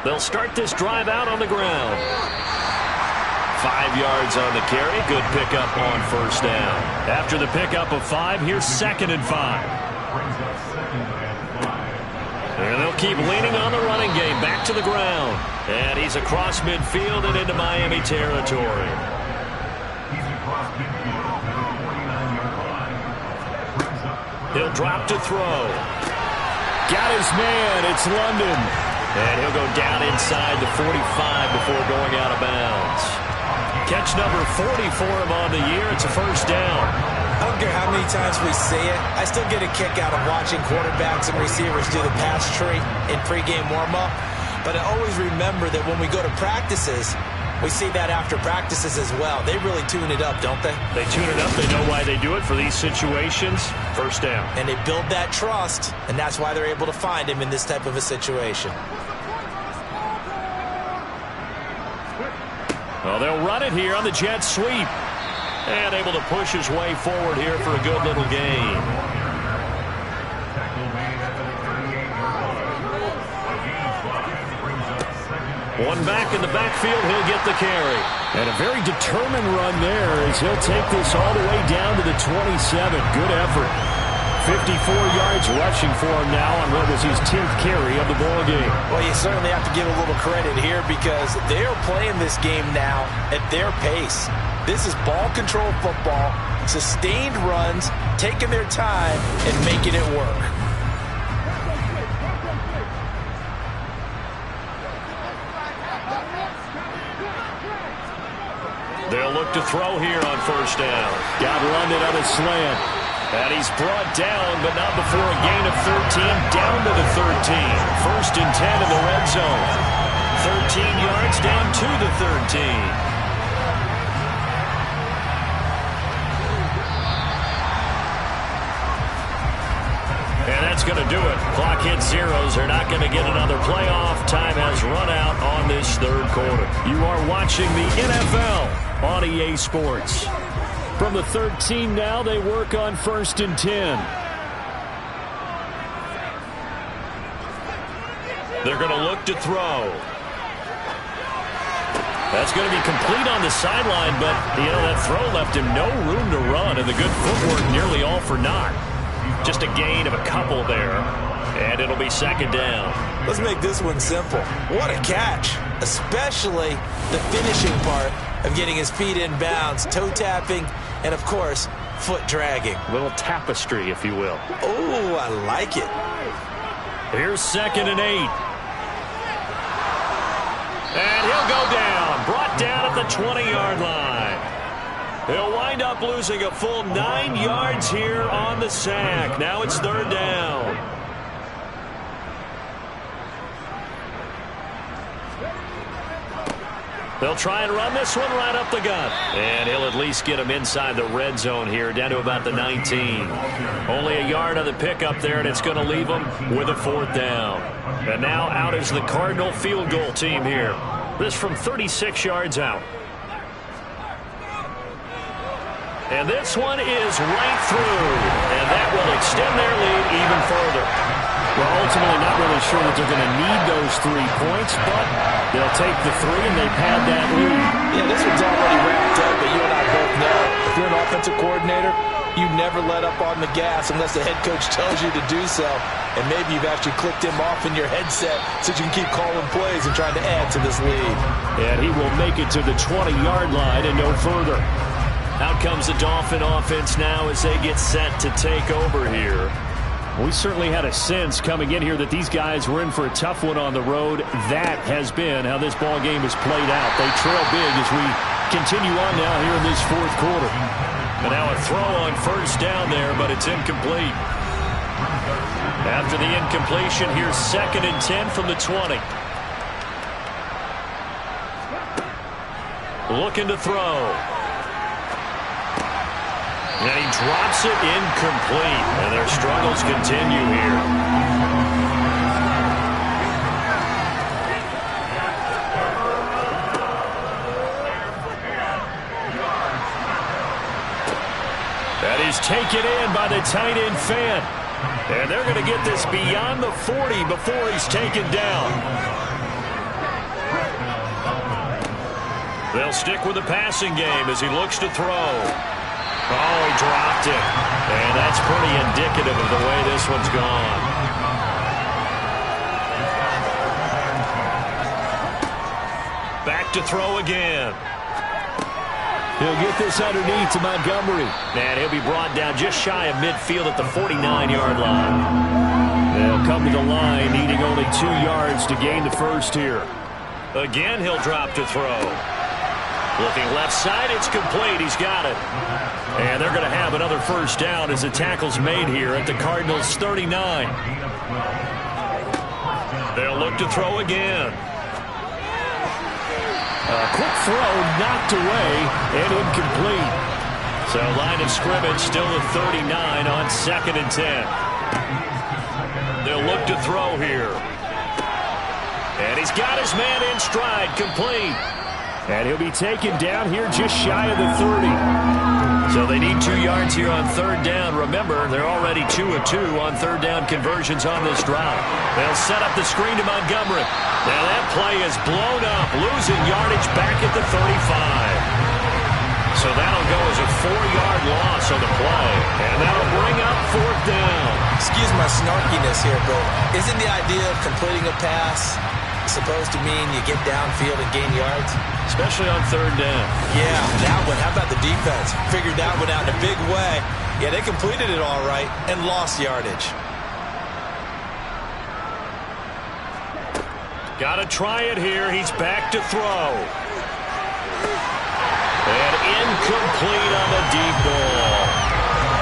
They'll start this drive out on the ground. 5 yards on the carry. Good pickup on first down. After the pickup of 5, here's 2nd and 5. And they'll keep leaning on the running game. Back to the ground. And he's across midfield and into Miami territory. He'll drop to throw. Got his man. It's London. And he'll go down inside the 45 before going out of bounds. Catch number 40 for him on the year. It's a first down. I don't care how many times we see it. I still get a kick out of watching quarterbacks and receivers do the pass tree in pregame warm-up. But I always remember that when we go to practices, we see that after practices as well. They really tune it up, don't they? They tune it up. They know why they do it for these situations. First down. And they build that trust, and that's why they're able to find him in this type of a situation. Well, they'll run it here on the jet sweep. And able to push his way forward here for a good little gain. One back in the backfield, he'll get the carry. And a very determined run there as he'll take this all the way down to the 27. Good effort. 54 yards rushing for him now on what was his 10th carry of the ball game. Well, you certainly have to give a little credit here because they're playing this game now at their pace. This is ball control football, sustained runs, taking their time and making it work. They'll look to throw here on first down. Got London on a slant. And he's brought down, but not before a gain of 13, down to the 13. 1st and 10 in the red zone. 13 yards down to the 13. And that's going to do it. Clock hits zeros. They're not going to get another playoff. Time has run out on this third quarter. You are watching the NFL on EA Sports. From the 13 now, they work on 1st and 10. They're going to look to throw. That's going to be complete on the sideline, but, that throw left him no room to run, and the good footwork nearly all for naught. Just a gain of a couple there, and it'll be 2nd down. Let's make this one simple. What a catch, especially the finishing part of getting his feet in bounds, toe tapping, and, of course, foot dragging. A little tapestry, if you will. Oh, I like it. Here's 2nd and 8. And he'll go down. Brought down at the 20-yard line. He'll wind up losing a full 9 yards here on the sack. Now it's 3rd down. They'll try and run this one right up the gut. And he'll at least get him inside the red zone here, down to about the 19. Only a yard on the pickup there, and it's going to leave him with a 4th down. And now out is the Cardinal field goal team here. This from 36 yards out. And this one is right through. And that will extend their lead even further. Well, ultimately not really sure that they're going to need those 3 points, but they'll take the 3 and they've had that lead. Yeah, this one's already wrapped up, but you and I both know if you're an offensive coordinator, you never let up on the gas unless the head coach tells you to do so. And maybe you've actually clicked him off in your headset so you can keep calling plays and trying to add to this lead. And he will make it to the 20-yard line and no further. Out comes the Dolphin offense now as they get set to take over here. We certainly had a sense coming in here that these guys were in for a tough one on the road. That has been how this ball game has played out. They trail big as we continue on now here in this 4th quarter. And now a throw on first down there, but it's incomplete. After the incompletion, here's 2nd and 10 from the 20. Looking to throw. And he drops it incomplete. And their struggles continue here. That is taken in by the tight end fan. And they're going to get this beyond the 40 before he's taken down. They'll stick with the passing game as he looks to throw. Oh, he dropped it. And that's pretty indicative of the way this one's gone. Back to throw again. He'll get this underneath to Montgomery. And he'll be brought down just shy of midfield at the 49-yard line. They'll come to the line, needing only 2 yards to gain the first here. Again, he'll drop to throw. Looking left side, it's complete. He's got it. And they're going to have another first down as the tackle's made here at the Cardinals' 39. They'll look to throw again. A quick throw knocked away and incomplete. So line of scrimmage still at 39 on 2nd and 10. They'll look to throw here. And he's got his man in stride, complete. And he'll be taken down here just shy of the 30. So they need 2 yards here on 3rd down. Remember, they're already 2 of 2 on 3rd down conversions on this drive. They'll set up the screen to Montgomery. Now that play is blown up, losing yardage back at the 35. So that'll go as a 4-yard loss on the play. And that'll bring up 4th down. Excuse my snarkiness here, but isn't the idea of completing a pass supposed to mean you get downfield and gain yards? Especially on 3rd down. Yeah, that one. How about the defense? Figured that one out in a big way. Yeah, they completed it all right and lost yardage. Got to try it here. He's back to throw. And incomplete on the deep ball.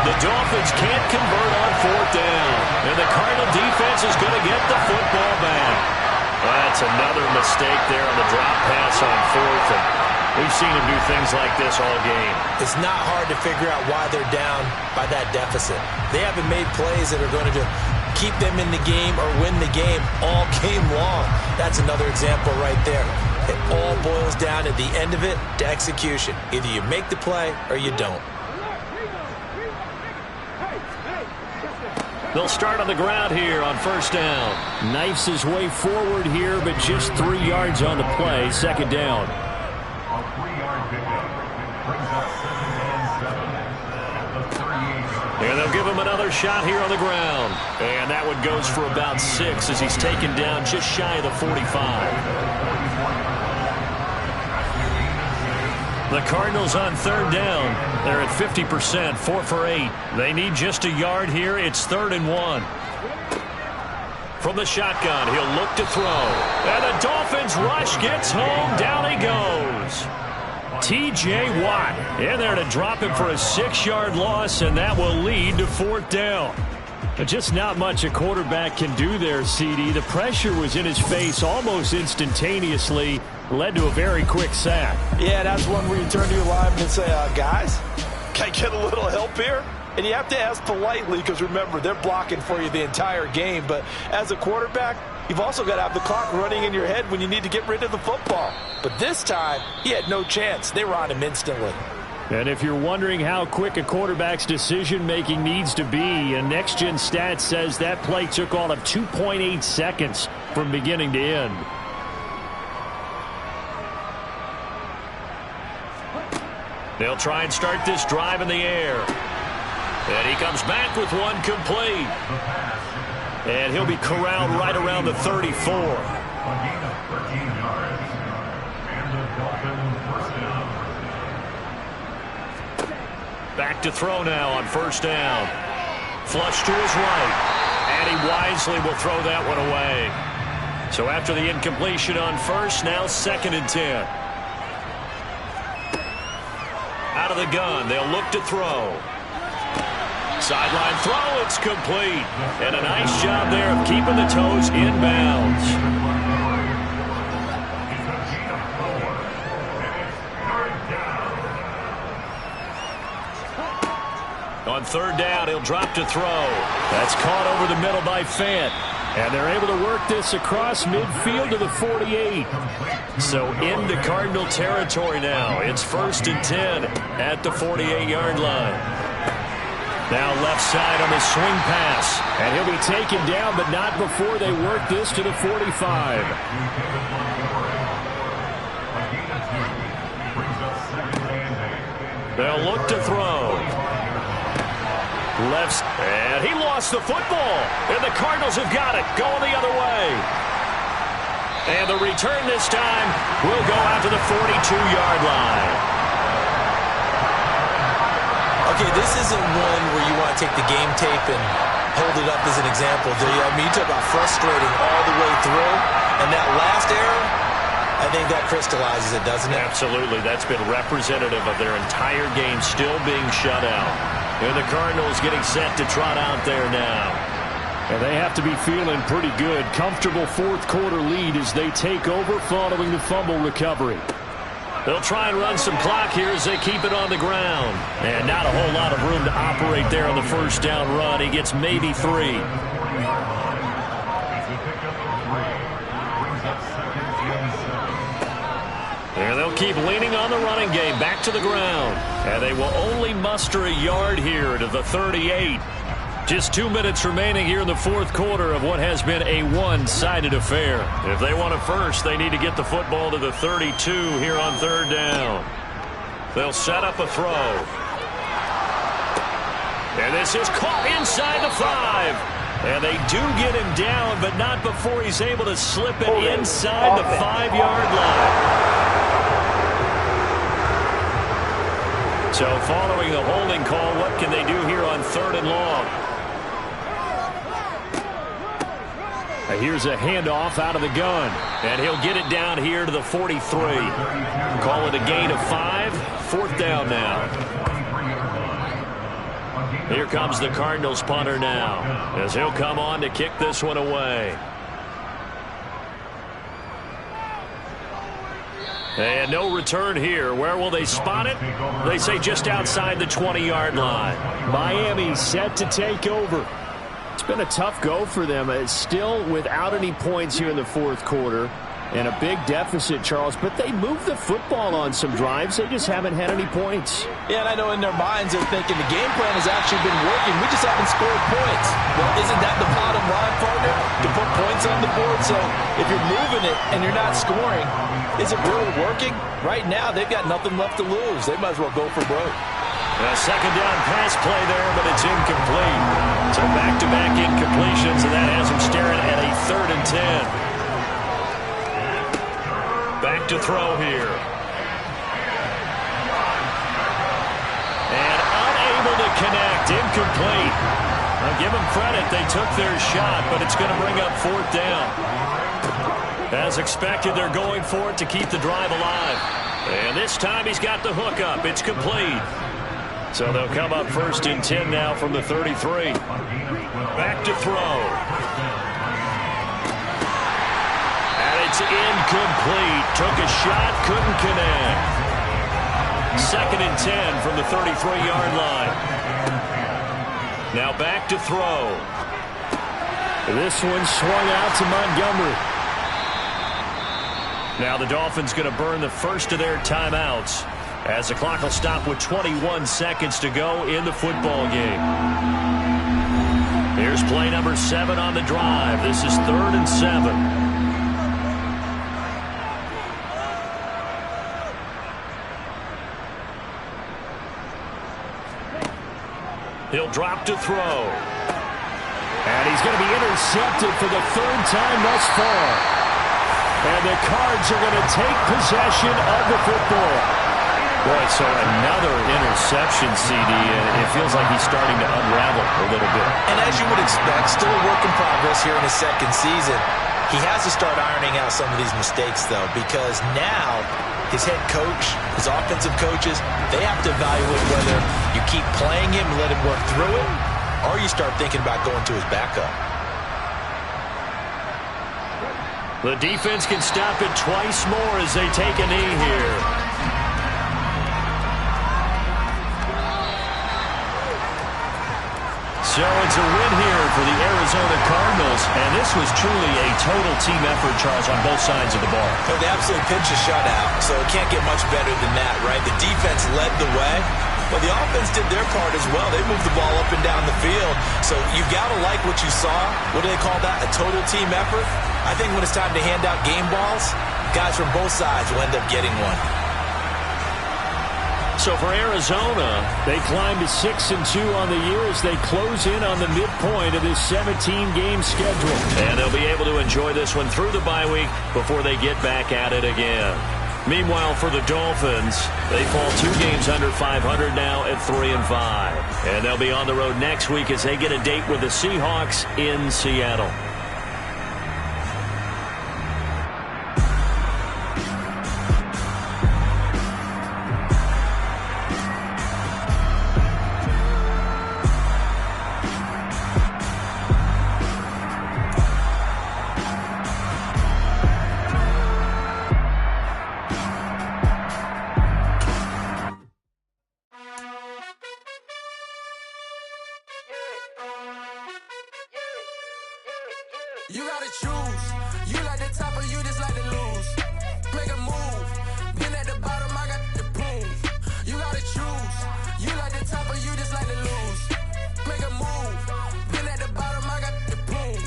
The Dolphins can't convert on 4th down. And the Cardinal defense is going to get the football back. That's another mistake there on the drop pass on 4th. And we've seen him do things like this all game. It's not hard to figure out why they're down by that deficit. They haven't made plays that are going to keep them in the game or win the game all game long. That's another example right there. It all boils down at the end of it to execution. Either you make the play or you don't. They'll start on the ground here on 1st down. Knifes his way forward here, but just 3 yards on the play. 2nd down. And they'll give him another shot here on the ground. And that one goes for about 6 as he's taken down just shy of the 45. The Cardinals on 3rd down. They're at 50%, 4 for 8. They need just a yard here. It's 3rd and 1. From the shotgun, he'll look to throw. And the Dolphins rush gets home. Down he goes. T.J. Watt in there to drop him for a 6-yard loss, and that will lead to 4th down. But just not much a quarterback can do there, CD. The pressure was in his face almost instantaneously. Led to a very quick sack. Yeah, that's one where you turn to your lineman and say, guys, can I get a little help here? And you have to ask politely because, remember, they're blocking for you the entire game. But as a quarterback, you've also got to have the clock running in your head when you need to get rid of the football. But this time, he had no chance. They were on him instantly. And if you're wondering how quick a quarterback's decision-making needs to be, a next-gen stat says that play took all of 2.8 seconds from beginning to end. They'll try and start this drive in the air. And he comes back with one complete. And he'll be corralled right around the 34. Back to throw now on 1st down. Flush to his right. And he wisely will throw that one away. So after the incompletion on 1st, now 2nd and 10. Out of the gun, they'll look to throw. Sideline throw, it's complete. And a nice job there of keeping the toes in bounds. On third down, he'll drop to throw. That's caught over the middle by Fant. And they're able to work this across midfield to the 48. So into Cardinal territory now. It's 1st and 10 at the 48-yard line. Now left side on the swing pass. And he'll be taken down, but not before they work this to the 45. They'll look to throw. Left, and he lost the football. And the Cardinals have got it, going the other way. And the return this time will go out to the 42-yard line. Okay, this isn't one where you want to take the game tape and hold it up as an example, do you? I mean, you talk about frustrating all the way through. And that last error, I think that crystallizes it, doesn't it? Absolutely. That's been representative of their entire game still being shut out. And the Cardinals getting set to trot out there now. And they have to be feeling pretty good. Comfortable fourth quarter lead as they take over following the fumble recovery. They'll try and run some clock here as they keep it on the ground. And not a whole lot of room to operate there on the first down run. He gets maybe 3. And they'll keep leaning on the running game back to the ground. And they will only muster a yard here to the 38. Just 2 minutes remaining here in the fourth quarter of what has been a one-sided affair. If they want a first, they need to get the football to the 32 here on third down. They'll set up a throw. And this is caught inside the 5. And they do get him down, but not before he's able to slip it inside the 5-yard line. So following the holding call, what can they do here on third and long? And here's a handoff out of the gun. And he'll get it down here to the 43. Call it a gain of 5. 4th down now. Here comes the Cardinals punter now, as he'll come on to kick this one away. And no return here. Where will they spot it? They say just outside the 20-yard line. Miami set to take over. It's been a tough go for them. It's still without any points here in the fourth quarter. And a big deficit, Charles. But they moved the football on some drives. They just haven't had any points. Yeah, and I know in their minds they're thinking the game plan has actually been working. We just haven't scored points. Well, isn't that the bottom line, partner? To put points on the board? So if you're moving it and you're not scoring, is it really working? Right now, they've got nothing left to lose. They might as well go for broke. A second down pass play there, but it's incomplete. So back-to-back incompletions, and that has them staring at a 3rd and 10. Back to throw here. And unable to connect. Incomplete. I'll give them credit. They took their shot, but it's going to bring up 4th down. As expected, they're going for it to keep the drive alive. And this time he's got the hook up. It's complete. So they'll come up 1st and 10 now from the 33. Back to throw. It's incomplete. Took a shot, couldn't connect. 2nd and 10 from the 33-yard line. Now back to throw. This one swung out to Montgomery. Now the Dolphins going to burn the first of their timeouts as the clock will stop with 21 seconds to go in the football game. Here's play number 7 on the drive. This is 3rd and 7. He'll drop to throw. And he's going to be intercepted for the 3rd time thus far. And the Cards are going to take possession of the football. Boy, so another interception, CD, and it feels like he's starting to unravel a little bit. And as you would expect, still a work in progress here in his 2nd season. He has to start ironing out some of these mistakes, though, because now his head coach, his offensive coaches, they have to evaluate whether you keep playing him and let him work through it, or you start thinking about going to his backup. The defense can stop it twice more as they take a knee here. So it's a win here for the Arizona Cardinals, and this was truly a total team effort, Charles, on both sides of the ball. Well, they absolutely pitched a shutout, so it can't get much better than that, right? The defense led the way, but the offense did their part as well. They moved the ball up and down the field, so you got to like what you saw. What do they call that? A total team effort? I think when it's time to hand out game balls, guys from both sides will end up getting one. So for Arizona, they climb to 6-2 on the year as they close in on the midpoint of this 17-game schedule. And they'll be able to enjoy this one through the bye week before they get back at it again. Meanwhile, for the Dolphins, they fall 2 games under 500 now at 3-5. And they'll be on the road next week as they get a date with the Seahawks in Seattle. You gotta choose. You like the top or you just like to lose. Make a move. Been at the bottom, I got the proof. You gotta choose. You like the top or you just like to lose. Make a move. Been at the bottom, I got the proof.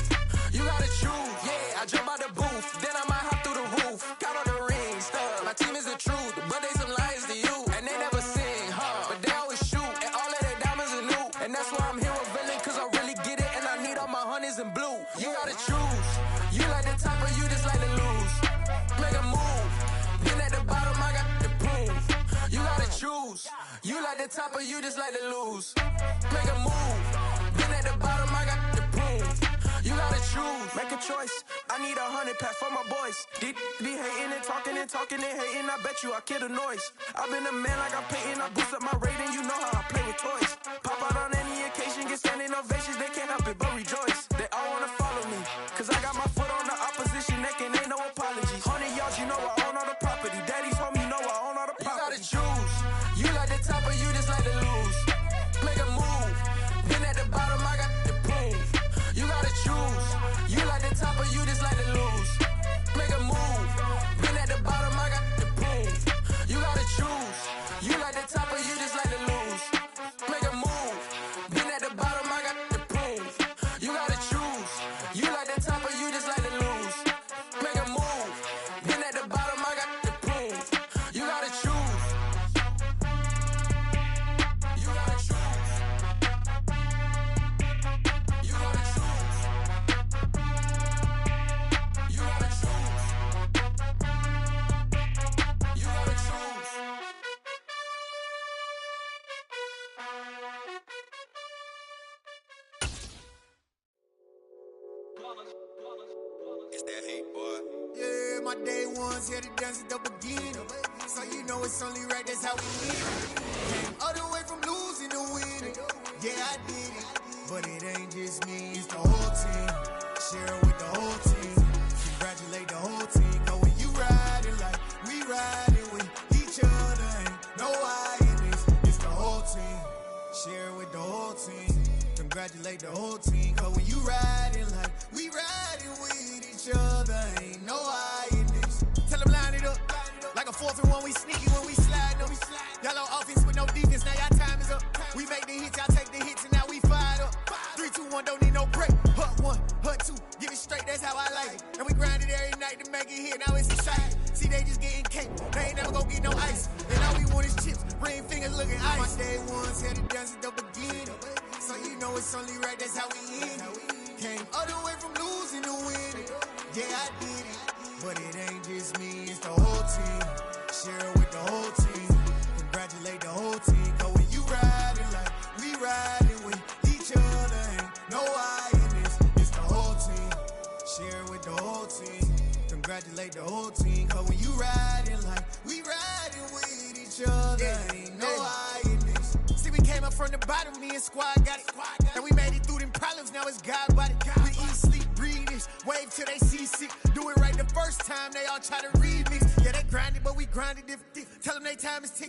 You gotta choose. Yeah, I jump out the booth. Then I might hop through the roof. Got all the rings, stuff. My team is the truth, but they some liars to you. And they never sing, but they always shoot. And all of their diamonds are new. And that's why I'm here with villain, cause I really get it. And I need all my honeys in blue. You gotta choose. You like the top or you just like to lose. Make a move. Been at the bottom, I got the proof. You gotta choose. You like the top or you just like to lose. Make a move. Been at the bottom, I got the proof. You gotta choose. Make a choice. I need 100 pack for my boys. Be hating and talking and hating. I bet you I kill the noise. I've been a man like I'm Peyton. I boost up my rating. You know how I play with toys. Pop out on any occasion, get standing ovations. They can't help it but rejoice. They all wanna follow me, cause I got my foot on the opposition neck and ain't no apologies. 100 yards, you know I own all the property. Daddy's home, you know I own all the property. You gotta choose. You like the top or you just like to lose. Make a move. Been at the bottom, I got the proof. You gotta choose. You like the top or you just like to lose. Make a move. Been at the bottom, I got the proof. You gotta choose. You like the top or you just like to lose. Make a move. Been at the bottom, I got the proof. You gotta choose. You like the top or you just like to lose. Make a move. Been at the bottom, I got the proof. You gotta choose. You gotta choose. You gotta choose. You gotta choose. You gotta choose. It's that hate, boy. Yeah, my day ones here to dance at the beginning. So you know it's only right, that's how we live. Came all the way from losing to winning. Yeah, I did it. But it ain't just me, it's the whole team. Share it with the whole team. Congratulate the whole team. Cause when you riding like we riding with each other, ain't no I in this. It's the whole team. Share it with the whole team. Congratulate the whole team. Cause when you riding like we riding with each other, ain't no I in this. Tell them line it up. Like a 4th and 1, we sneaky when we slide them. Y'all on offense with no defense, now y'all time is up. We make the hits, y'all take the hits, and now we fired up. 3, 2, 1, don't need no break. Hut 1, hut 2, give it straight, that's how I like it. And we grind it every night to make it here, now it's exciting. See, they just getting cake, they ain't never gonna get no ice. And all we want is chips, ring fingers looking ice. My day ones here to dance at the beginning. So you know it's only right, that's how we end. Came all the way from losing to winning. Yeah, I did it. But it ain't just me, it's the whole team. Share it with the whole team. Congratulate the whole team. Cause when you riding like we riding with each other, ain't no I in this. It's the whole team. Share it with the whole team. Congratulate the whole team. Cause when you riding like we riding with each other, ain't no I in this. See, we came up from the bottom, me and squad got it. And we made it through them problems, now it's God body. We eat, sleep, breathe this, wave till they see sick. Do it right the first time, they all try to remix. Yeah, they grinded, but we grinded different. Tell them they time is ticking.